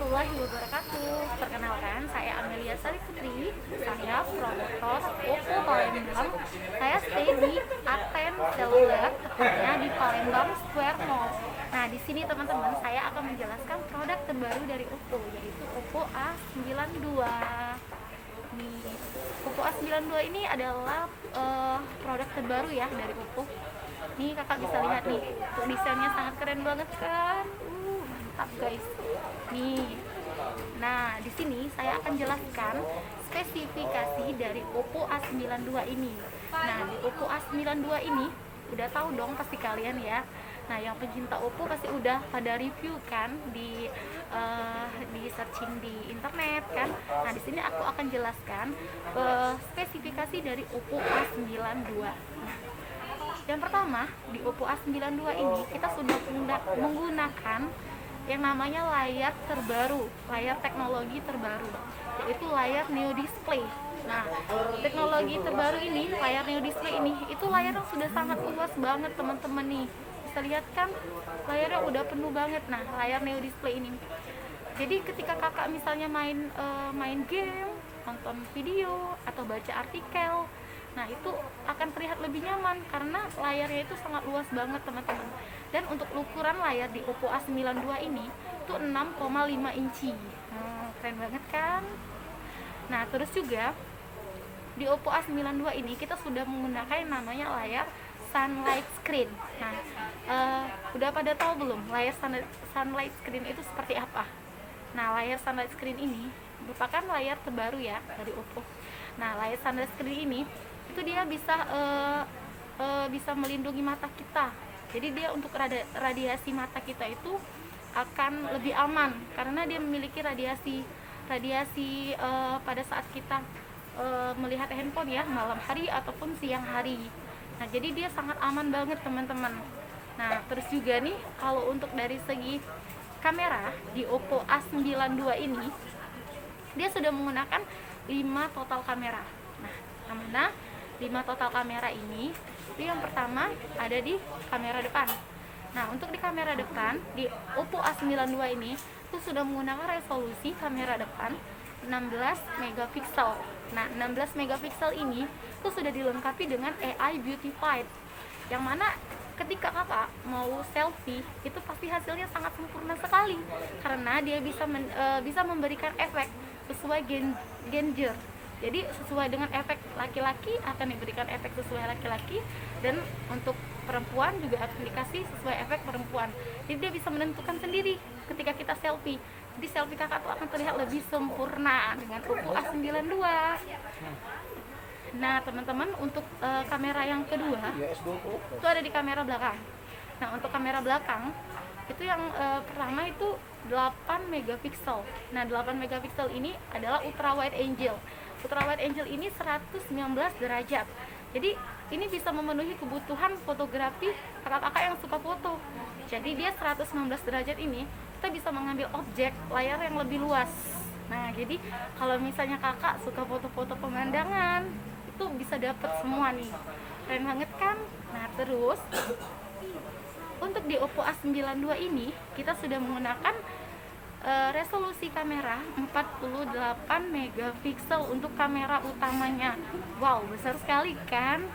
warahmatullahi wabarakatuh. Perkenalkan, saya Amelia Sari Putri. Saya promotor Oppo Palembang. Saya stay di Aten Seluler, tepatnya di Palembang Square Mall. Nah, di sini teman-teman, saya akan menjelaskan produk terbaru dari Oppo, yaitu Oppo A92. Nih, Oppo A92 ini adalah produk terbaru ya dari Oppo. Nih kakak bisa lihat nih, desainnya sangat keren banget kan? Mantap guys. Nih, nah di sini saya akan jelaskan spesifikasi dari Oppo A92 ini. Nah, di Oppo A92 ini udah tahu dong pasti kalian ya. Nah, yang pencinta Oppo pasti udah pada review kan di searching di internet kan. Nah, di sini aku akan jelaskan spesifikasi dari Oppo A92. Nah, yang pertama, di Oppo A92 ini kita sudah menggunakan yang namanya layar terbaru, layar teknologi terbaru, yaitu layar Neo Display. Nah, teknologi terbaru ini, layar Neo Display ini, itu layar yang sudah sangat luas banget teman-teman nih. Bisa lihat kan, layarnya udah penuh banget. Nah, layar Neo Display ini. Jadi ketika kakak misalnya main game, nonton video, atau baca artikel, nah itu akan terlihat lebih nyaman karena layarnya itu sangat luas banget teman-teman. Dan untuk ukuran layar di Oppo A92 ini itu 6,5 inci. Keren banget kan? Nah, terus juga di Oppo A92 ini kita sudah menggunakan yang namanya layar sunlight screen. Nah, udah pada tahu belum layar sunlight screen itu seperti apa? Nah, layar sunlight screen ini merupakan layar terbaru ya dari Oppo. Nah, layar sunlight screen ini itu dia bisa melindungi mata kita. Jadi dia untuk radiasi mata kita itu akan lebih aman karena dia memiliki radiasi pada saat kita melihat handphone ya, malam hari ataupun siang hari. Nah, jadi dia sangat aman banget teman-teman. Nah, terus juga nih kalau untuk dari segi kamera di Oppo A92 ini dia sudah menggunakan 5 total kamera. Nah, yang mana 5 total kamera ini itu yang pertama ada di kamera depan. Nah, untuk di kamera depan di Oppo A92 ini itu sudah menggunakan resolusi kamera depan 16 megapiksel. Nah, 16 megapiksel ini itu sudah dilengkapi dengan AI Beautified, yang mana ketika kakak mau selfie itu pasti hasilnya sangat sempurna sekali karena dia bisa memberikan efek sesuai gender. Jadi sesuai dengan efek laki-laki akan diberikan efek sesuai laki-laki, dan untuk perempuan juga akan dikasih sesuai efek perempuan. Jadi dia bisa menentukan sendiri ketika kita selfie. Jadi selfie kakak tuh akan terlihat lebih sempurna dengan Oppo A92. Nah teman-teman, untuk kamera yang kedua itu ada di kamera belakang. Nah, untuk kamera belakang itu yang pertama itu 8 megapiksel. Nah, 8 megapiksel ini adalah ultra wide angle. Ultra wide angle ini 119 derajat. Jadi ini bisa memenuhi kebutuhan fotografi kakak-kakak yang suka foto. Jadi dia 119 derajat ini kita bisa mengambil objek layar yang lebih luas. Nah, jadi kalau misalnya kakak suka foto-foto pemandangan itu bisa dapat semua nih. Keren banget kan? Nah, terus untuk di Oppo A92 ini kita sudah menggunakan resolusi kamera 48 megapiksel untuk kamera utamanya. Wow, besar sekali kan?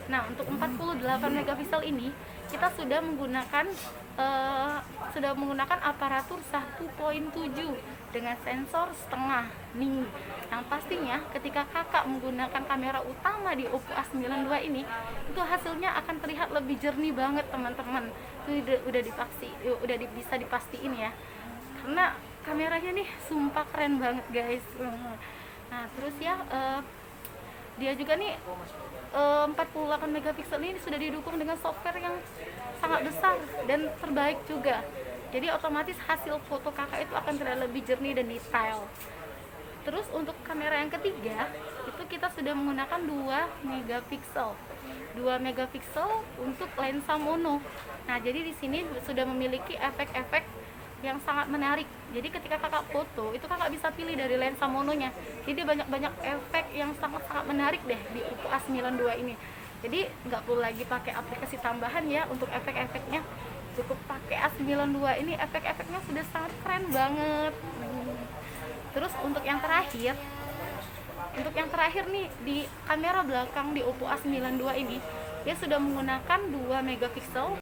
Nah, untuk 48 megapiksel ini kita sudah menggunakan aparatur 1.7 dengan sensor setengah nih. Yang pastinya ketika kakak menggunakan kamera utama di Oppo A92 ini itu hasilnya akan terlihat lebih jernih banget teman-teman. Itu udah bisa dipastiin ya, karena kameranya nih sumpah keren banget guys. Nah, terus ya dia juga nih 48 megapiksel ini sudah didukung dengan software yang sangat besar dan terbaik juga. Jadi otomatis hasil foto kakak itu akan terlihat lebih jernih dan detail. Terus untuk kamera yang ketiga itu kita sudah menggunakan 2 megapiksel. 2 megapiksel untuk lensa mono. Nah, jadi di sini sudah memiliki efek-efek yang sangat menarik. Jadi ketika kakak foto itu kakak bisa pilih dari lensa mononya. Jadi banyak efek yang sangat-sangat menarik deh di Oppo A92 ini. Jadi nggak perlu lagi pakai aplikasi tambahan ya untuk efek-efeknya. Cukup pakai A92 ini, efek-efeknya sudah sangat keren banget. Terus untuk yang terakhir nih, di kamera belakang di Oppo A92 ini dia sudah menggunakan 2 megapiksel